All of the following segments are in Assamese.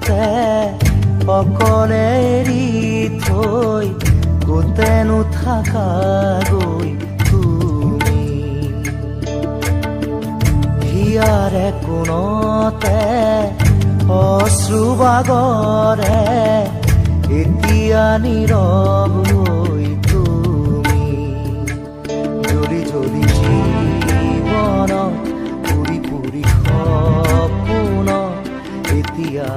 কোণতে অকলে এৰি থৈ গোটেনো থাকাগৈ তুমি হিয়াৰে কোণতে অশ্ৰুবাগৰে এতিয়া নীৰৱ হৈ তুমি জ্বলি জ্বলি জীৱন পুৰি পুৰি সপোন এতিয়া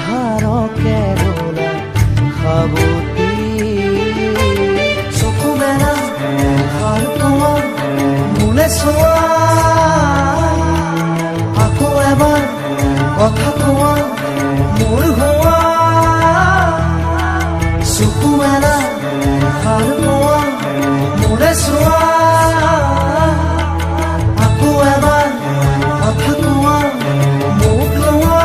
ধাৰকে ৰোলা সাৱতি চকু মেলা সাৰ পোৱা মোলে চোৱা আকৌ এবাৰ কথা কোৱা মোৰ হোৱা চকু মেলা সাৰ পোৱা মোলে চোৱা আকৌ এবাৰ কথা কোৱা মোক লোৱা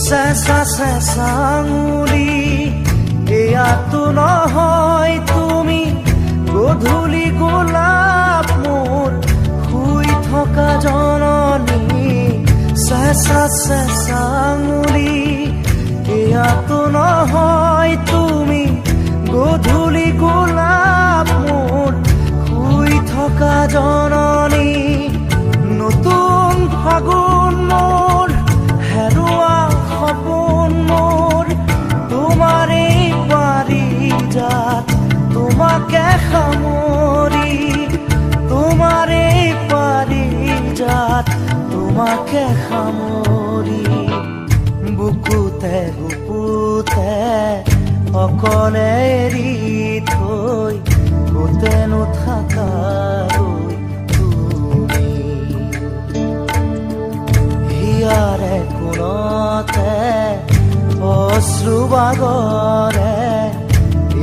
চেঁচা চেঁচা আঙুলি এয়াতো নহয় তুমি গধূলি গোলাপ মোৰ শুই থকা জননী চেঁচা চেঁচা আঙুলি এয়াতো নহয় তুমি গধূলি গোলাপ মোৰ শুই থকা জননী নতুন ফাগুন মোৰ হেৰুৱা সপোন মোৰ তোমাৰে পাৰিজাত তোমাকে সামৰি তোমাৰে পাৰিজাত তোমাকে সামৰি বুকুতে গুপুতে অকলে এৰি থৈ গোটেনো থাকাগৈ তুমি হিয়াৰে কোণতে অশ্ৰুবাগৰে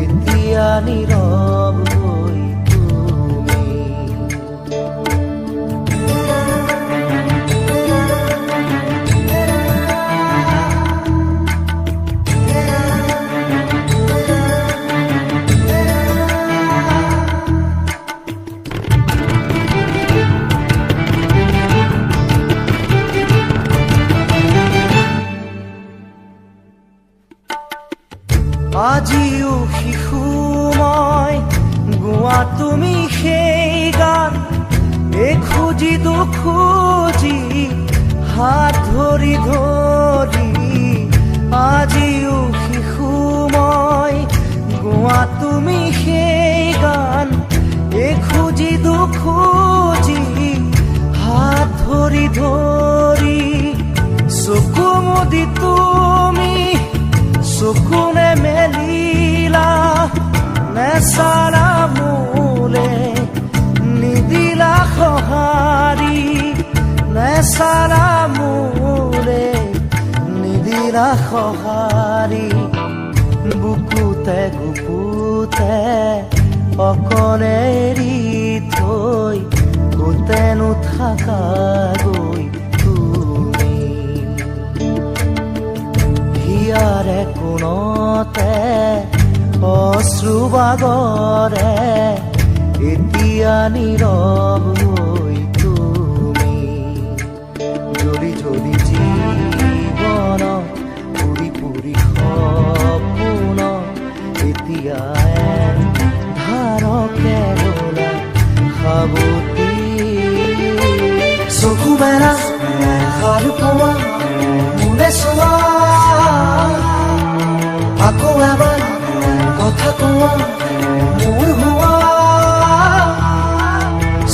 এতিয়া নীৰৱ হৈ তুমি আজিও শিশু মই গোৱা তুমি সেই গান এখুজি দুখুজি হাত ধৰি ধৰি আজিও শিশু মই গোৱা তুমি সেই গান এখুজি দুখুজি হাত ধৰি ধৰি চকু মুদি তুমি চকুনে মেলিলা নেচালা মোলে নিদিলা সঁহাৰি নেচালা মোলে নিদিলা সঁহাৰি বুকুতে গুপুতে অকলে এৰি থৈ গোটেনো থাকাগৈ তুমি হিয়াৰে কোণতে অশ্ৰুবাগৰে এতিয়া নীৰৱ হৈ তুমি জ্বলি জ্বলি জীৱন পুৰি পুৰি সপোন এতিয়া ধাৰকে ৰোলা সাৱতি চকু মেলা সাৰ পোৱা মোলে চোৱা আকৌ এবাৰ কথা কোৱা মোৰ হোৱা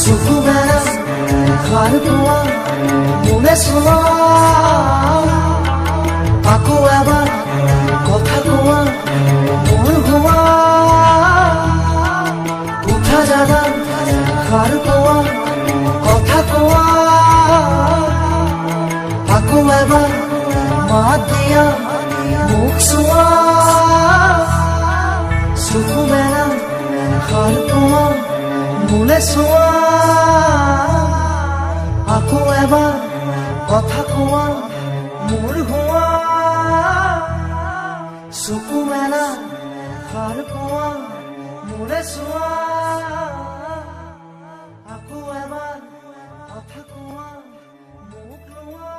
চকু মেলা সাৰ পোৱা মোলে চোৱা আকৌ এবাৰ কথা কোৱা মোৰ হোৱা উঠা জাগা সাৰ পোৱা কথা কোৱা আকৌ এবাৰ মাত দিয়া মোক চোৱা চকু মেলা এষাৰ কোৱা মোলে চোৱা আকৌ এবাৰ কথা কোৱা মোৰ হোৱা চকু মেলা এষাৰ কোৱা মোলে চোৱা আকৌ এবাৰ কথা কোৱা মোক লোৱা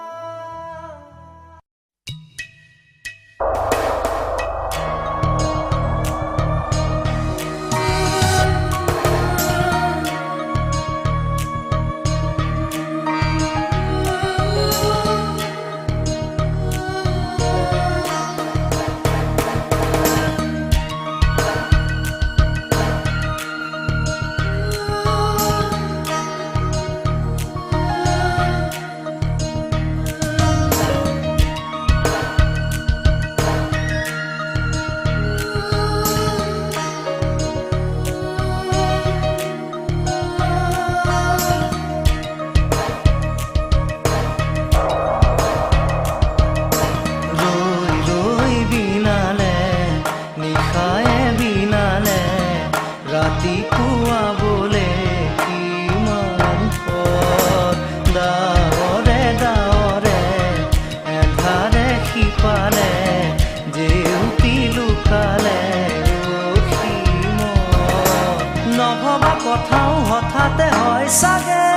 কথাও হঠাতে হয় চাগে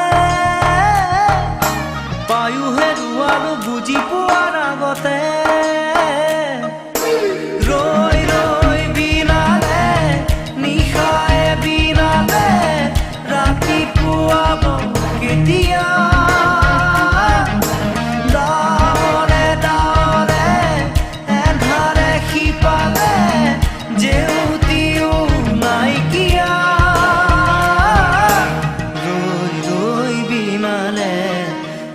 বায়ু হেৰুৱালো বুজি পোৱাৰ আগতে ৰৈ ৰৈ বিনালে নিশায়ে বিনালে ৰাতিপুৱাব কেতিয়া ডাৱৰে ডাৱৰে এন্ধাৰে সিপালে জেউতিও নাইকিয়া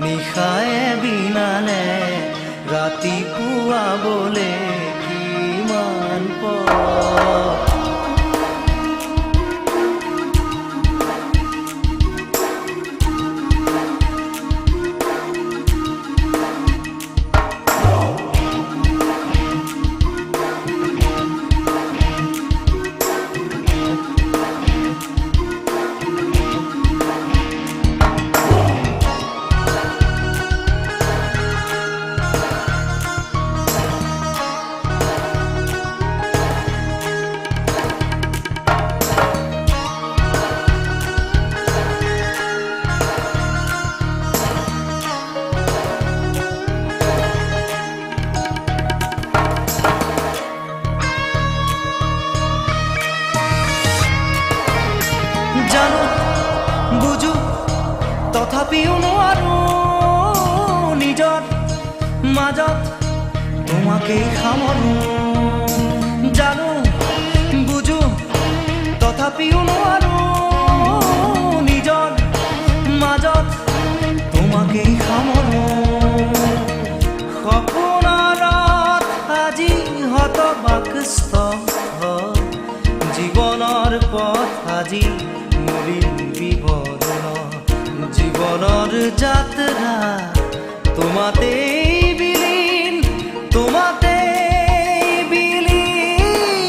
নিশায়ে বিনালে ৰাতিপুৱা বলে কিমান পৰ জানো বুজো তথাপিও নোৱাৰো নিজৰ মাজত তোমাকেই সামৰো জানো বুজো তথাপিও নোৱাৰো নিজৰ মাজত তোমাকেই সামৰো সপোনত আজি হতবাকস্থ জীৱনৰ পথ আজি বিবৰণ জীবনেৰ যাত্ৰা তোমাতে বিলীন তোমাতে বিলীন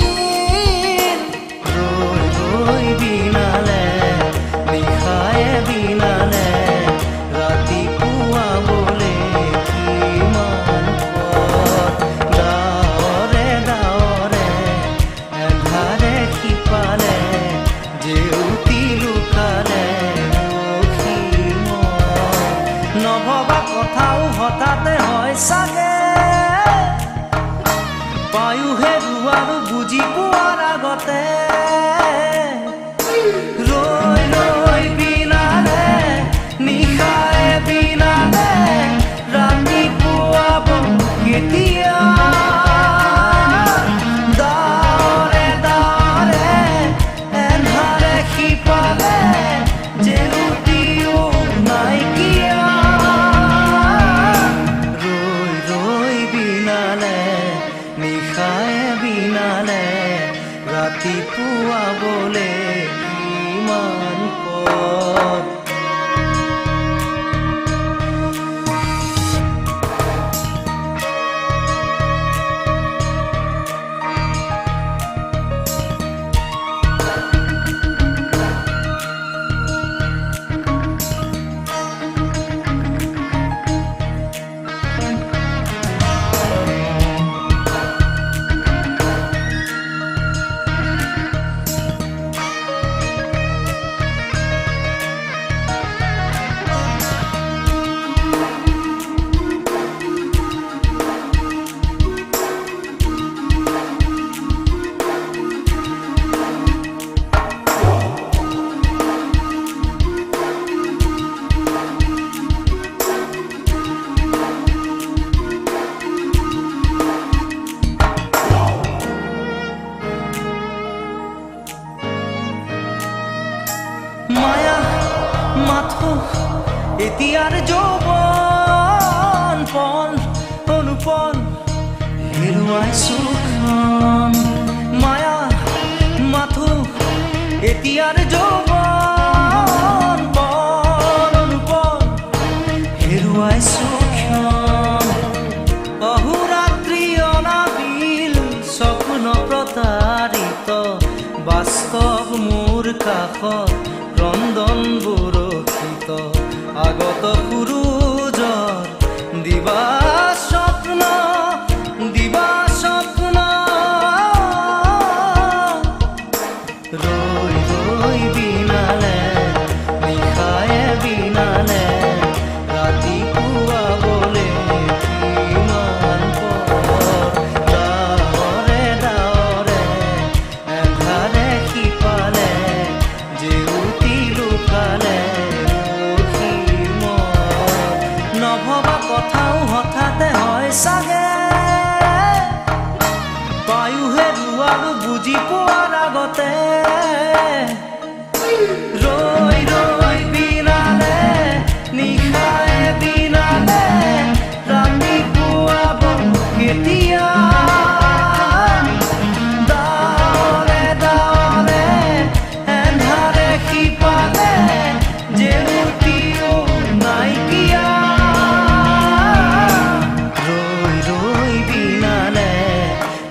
ৰই ৰই বিনালে নিশায়ে বিনালে ৰাতিপুৱা বলে কিমান পথ ডাৱৰে ডাৱৰে এন্ধাৰে সিপালে জেউতি লুকালে নভবা কথাও হঠাতে হয় চাগে বায়ু হেৰুৱালো বুজি পোৱাৰ আগতে ৰৈ ৰৈ বিনালে নিশায়ে বিনালে ৰাতিপুৱা কেতিয়া ডাৱৰে ডাৱৰে এন্ধাৰে সিপালে জেউতিও নাইকিয়া ৰৈ ৰৈ বিনালে নিশায়ে বিনালে ৰাতিপুৱা বলে কিমান পথ এতিয়াৰ যৌৱন পন অনুপন হেৰুৱাইছো ক্ষণ মায়া মাথো এতিয়াৰ যৌৱন পন অনুপন হেৰুৱাইছো ক্ষণ অহোৰাত্ৰি অনাবিল স্বপ্ন প্ৰতাৰিত বাস্তৱ মোৰ কাষত ক্ৰন্দন বৰষিত আগত সূৰুজৰ দিবা স্বপ্ন ৰৈ ৰৈ বিনালে নিশায়ে বিনালে ৰাতিপুৱা বলে কিমান পৰ ডাৱৰে ডাৱৰে এন্ধাৰে সিপালে জেউতি লুকালে নভবা কথাও হঠাতে হয় চাগে পায়ুহে ৰুৱালো বুজি পোৱাৰ আগতে ৰৈ ৰৈ বিনালে নিশায়ে বিনালে ৰাতিপুৱা কেতিয়া ডাৱৰে ডাৱৰে এন্ধাৰে সিপালে জেউতিও নাইকিয়া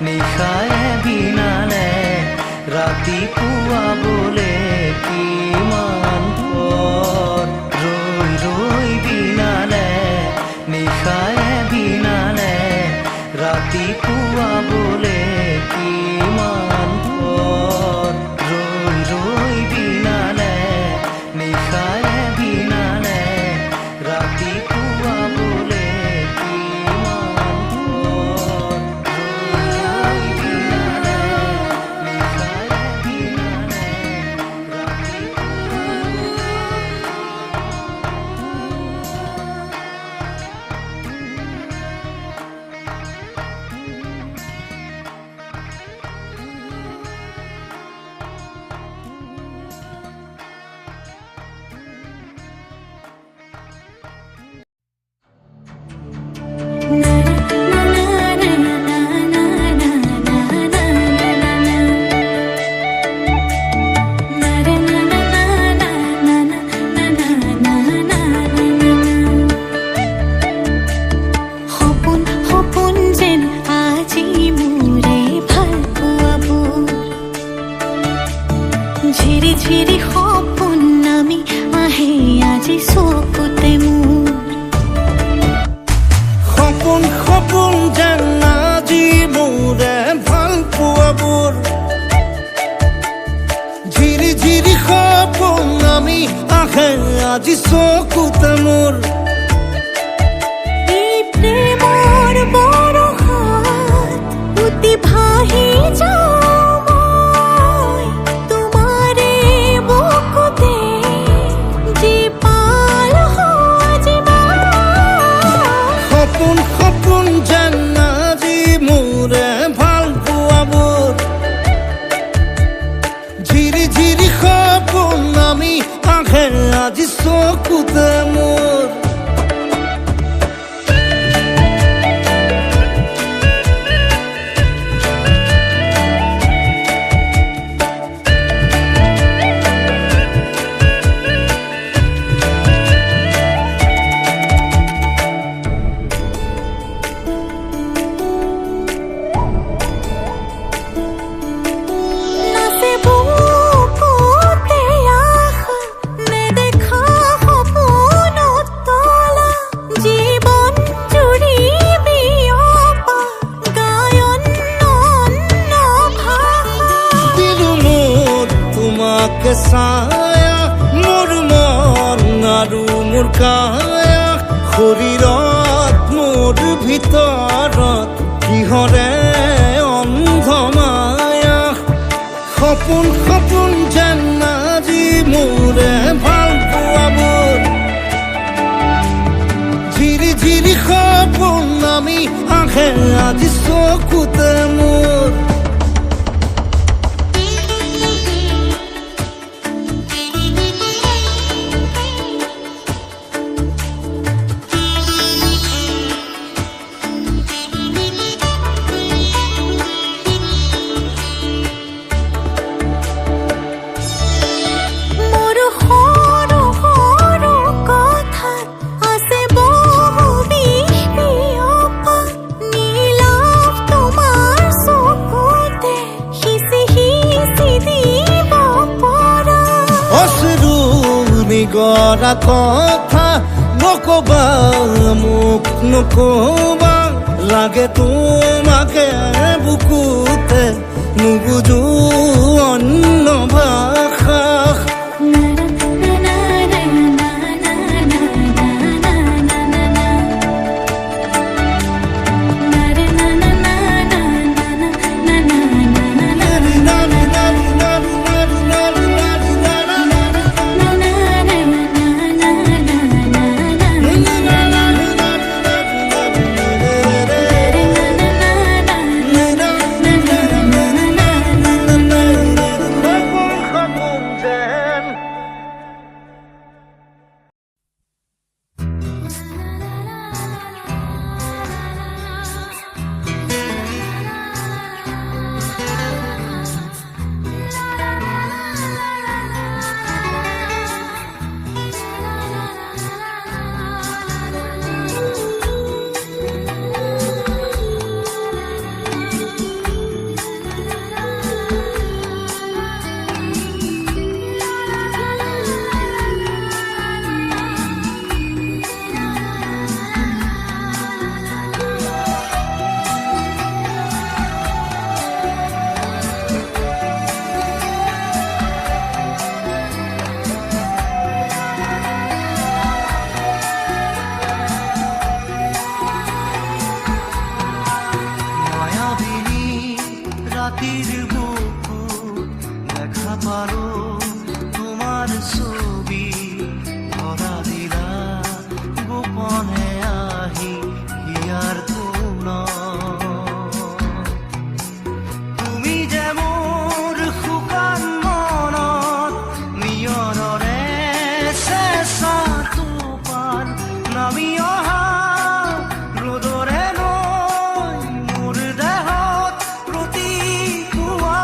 নিশায়ে বিনালে ৰাতিপুৱা বোলে কিমান পৰ ৰৈ ৰৈ বিনালে নিশায়ে বিনালে ৰাতিপুৱা বোলে কিমান পৰ ৰৈ ৰৈ বিনালে নিশায়ে বিনালে ৰাতিপুৱা বোলে কিমান পৰ ঝিৰি ঝিৰি সপোন নামি আহে আজি চকুতে মোৰ সপোন সপোন যেন আজি মোৰে ভাল পোৱাবোৰ ঝিৰি ঝিৰি সপোন নামি আহে আজি চকুতে মোৰ এই প্ৰেমৰ বৰষাত উটি ভাহি যাওঁ সপোন সপোন যেন আজি মোৰে ভাল পোৱাবোৰ ঝিৰি ঝিৰি সপোন নামি আহে আজি চকুতে মোৰ ছায়া মোৰ মন আৰু মোৰ কায়া শৰীৰত মোৰ ভিতৰত কিহৰে অন্ধ মায়া সপোন সপোন যেন আজি মোৰে ভাল পোৱাবোৰ ঝিৰি ঝিৰি সপোন নামি আহে আজি চকুতে মোৰ গড়া কথা নকবা মোক নকবা লাগে তোমাকে বুকুতে নুবুজো অন্য ভাষা রাতের বুকুর দেখা পারো তোমার ছবি ধরা দিলা গোপনে আহি হিয়ার কোন তুমি যে মোর শুকান মনত নিয়নৰে চেঁচা টোপাল নামি অহা ৰ'দৰে নৈ মোৰ দেহত প্ৰতিপুৱা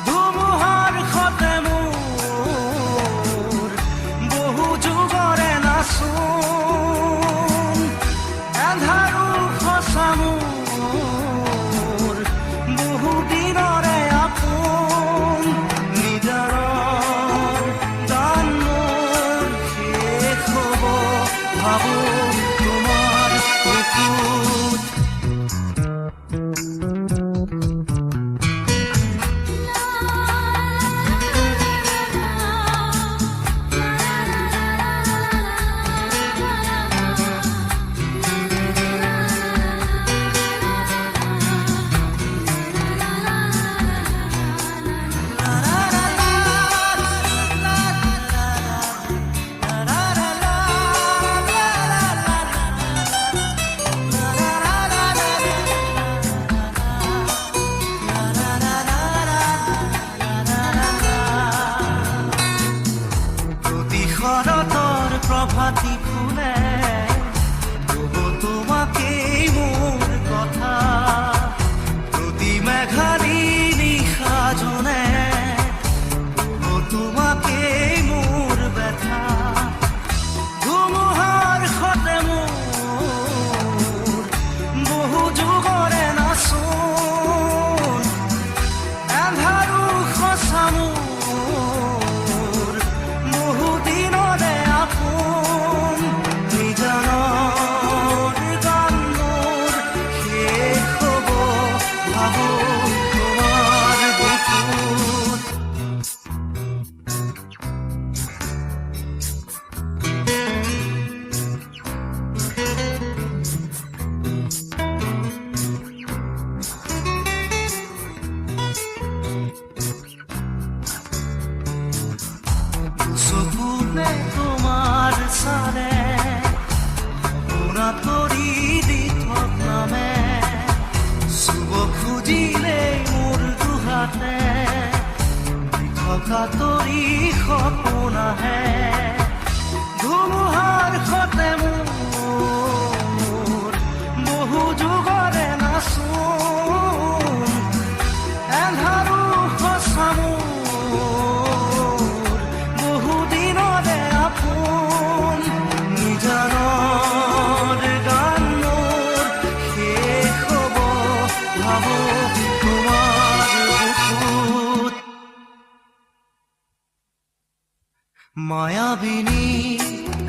ধুমুহাৰ সতে মোৰ বহু যুগৰে নাচোন এন্ধাৰো সঁচা মোৰ বহু দিনৰে আপোন নিজাৰৰ গান মোৰ শেষ হ'ব ভাবো তোমাৰ বুকুত প্ৰতি শৰতৰ প্ৰভাতী ফুলে কব তোমাকেই মোৰ কথা প্ৰতি মেঘালী নিশা জনে কব তোমাকেই মোৰ ব্যথা ধুমুহাৰ সতে মোৰ বহু যুগৰে নাচোন এন্ধাৰো সঁচা মোৰ বহু দিনৰে আপোন নিজানৰ গান মোৰ শেষ হ'ব ভাবো তোমাৰ বুকুত চকুতে তোমাৰ চালে সপোনাত কৰি দি থক নামে চুব খুজিলেই মোৰ দুহাতে থকা তৰি সপোন আহে ধুমুহাৰ সতে মোৰ বহু যুগৰে নাচোন এন্ধাৰো সঁচা মোৰ বহু দিনৰে আপোন নিজানৰ গান মোৰ শেষ হ'ব ভাবো তোমাৰ বুকুত মায়াবিনী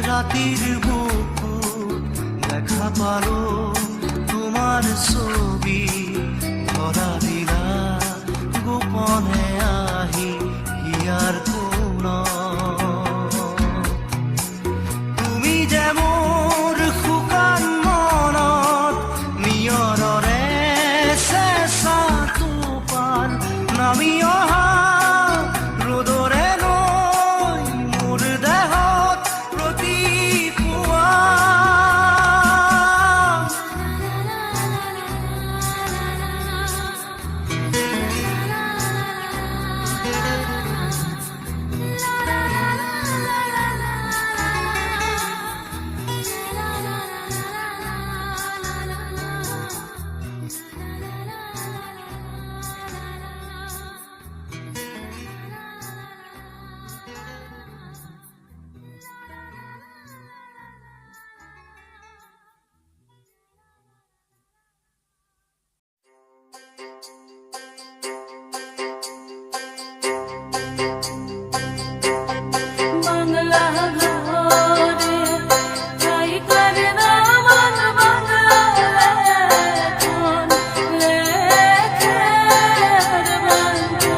ৰাতিৰ বুকু দেখা পালো তোমাৰ ছবি ধৰা দিলা গোপনে আহি হিয়াৰ কোণ তুমি যে মোৰ শুকান মনত নিয়ৰৰে চেঁচা টোপাল নামি অহা ৰ'দৰে নৈ মোৰ দেহত প্ৰতিপুৱা বাংলা ঘরে ঠাই করে দামান বাংলা লেখন লেখের বান্ধে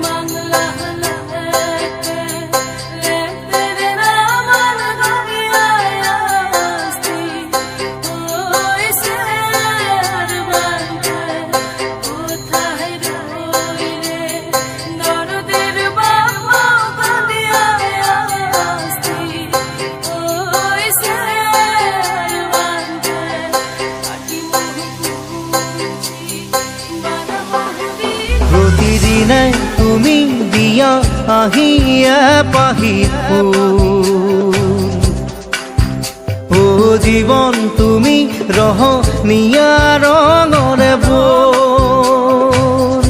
বাংলা লেখে লেখের দামান গঙ্গায় আসতি ওই সের বান্ধে কোথায় রইলে দরদের বাবা কাঁদিয়া আসতি ওই সের বান্ধে আটি মুখি বানা মহবি প্রতিদিনে তুমি দিয়া আহিয়া পাহি ফুল ও জীবন তুমি রহ নিয়া রঙরে বোল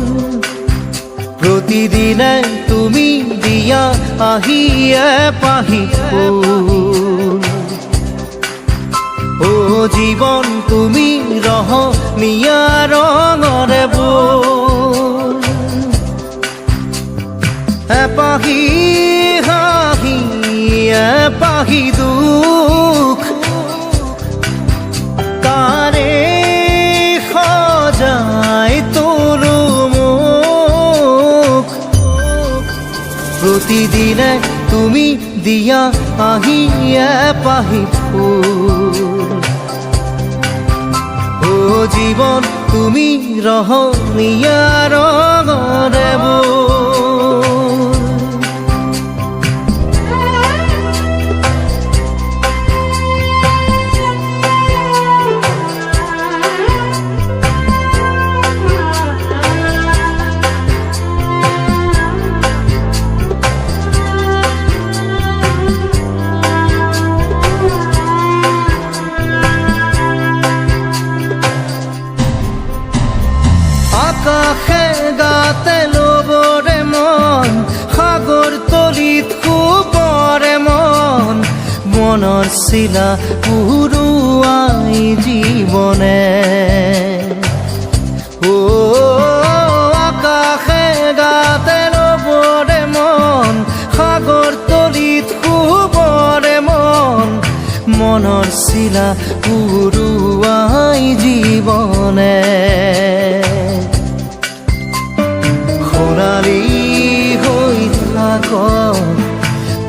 প্রতিদিনে তুমি দিয়া আহিয়া পাহি ফুল ও জীবন তুমি রহ নিয়া রঙরে বোল এপাহি হাহি এপাহি দুখ তারে সজাই তোলো মুখ প্রতিদিনে তুমি দিয়া আহিয়া পাহি ফুল ও জীবন তুমি রহ নিয়া রঙরে বোল আকাশে গাতে লবরে মন সাগর তলিত কুবরে মন মনৰ চিলা পুৰুৱাই জীৱনে ও আকাশে গাতে লবৰে মন সাগৰ তলিত কুবৰে মন মনৰ চিলা পুৰুৱাই জীৱনে সোণালী হৈ থাক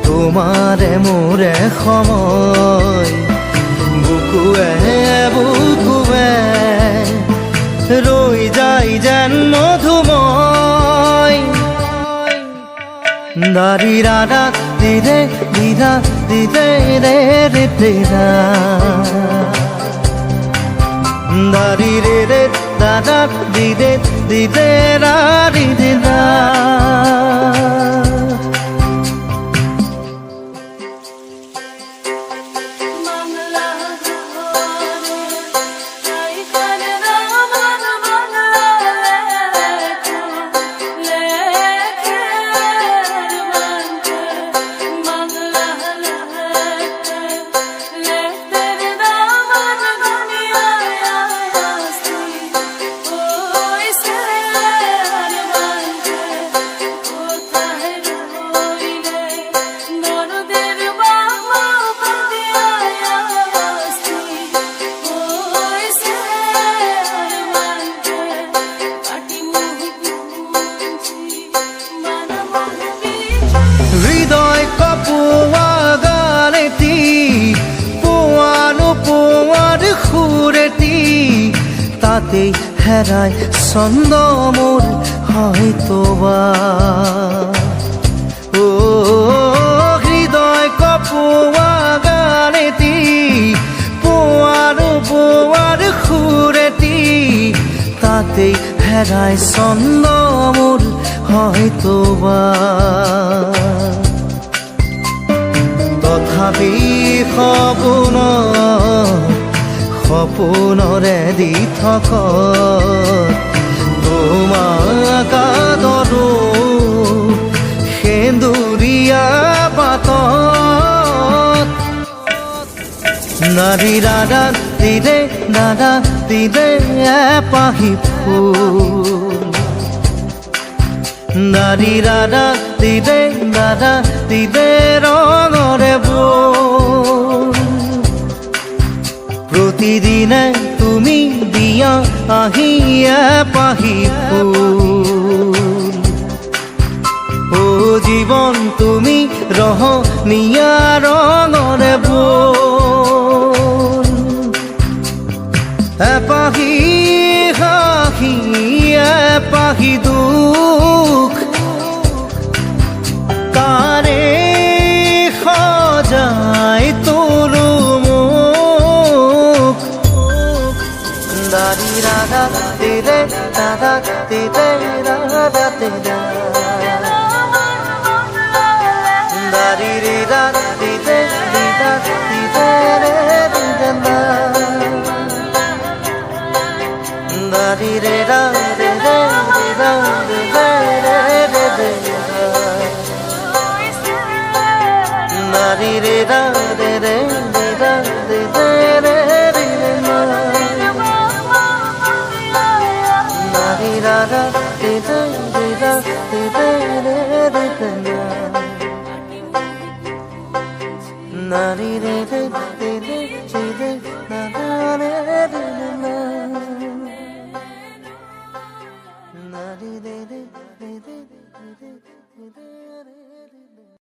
তোমাৰে মোৰে সময় বুকুৱে বুকুৱে ৰৈ যায় যেন মধুময় দাৰি ৰাধা দিদে দিদা দিদে ৰে ৰে দিদা দারি রে রে দাদা দিদে দিদে রা দিদে দা বাংলা ঘরে ঠাই করে দামান বাংলা লেখন লেখের বান্ধে বাংলা লেখে লেখের দামান গঙ্গায় আসতি ওই সের বান্ধে তাতেই হেরায় ছন্দ মোৰ হয়তোবা ও হৃদয় কপোৱা গানেতি পোৱাৰ সুৰেতি তাতেই হেৰায় ছন্দ মোৰ হয়তোবা তথাপি সপোনৰে দি থক তোমাক আদৰো সেন্দুৰীয়া বাটত নাৰী ৰাধা দিদে এপাহি ফুল নাৰী ৰাধা দিদে ৰঙৰে বোল প্ৰতিদিনে তুমি দিয়া আহি এপাহি ফুল ও জীৱন তুমি ৰহনীয়া ৰঙৰে বোল এপাহি হাঁহি এপাহি দুখ তাৰে সজাই তোলো মোক দাৰি ৰাধা দিদে ৰাধা দিদে ৰাধা দিদে দাৰি ৰে ৰাধা দিদে দিদা দিদে ৰে দিদে দাৰি ৰে ৰাধা দিদে দিদা দিদে ৰে দিদে দাৰি ৰে ৰাধা দিদে দিদা দিদে ৰে দিদে দাৰি ৰাধা দিদে দিদা দিদে ৰে দিদে নাৰী ৰে ৰে ৰে ৰে ৰে না ৰে ৰে নাৰী ৰে ৰে ৰে ৰে ৰে ৰে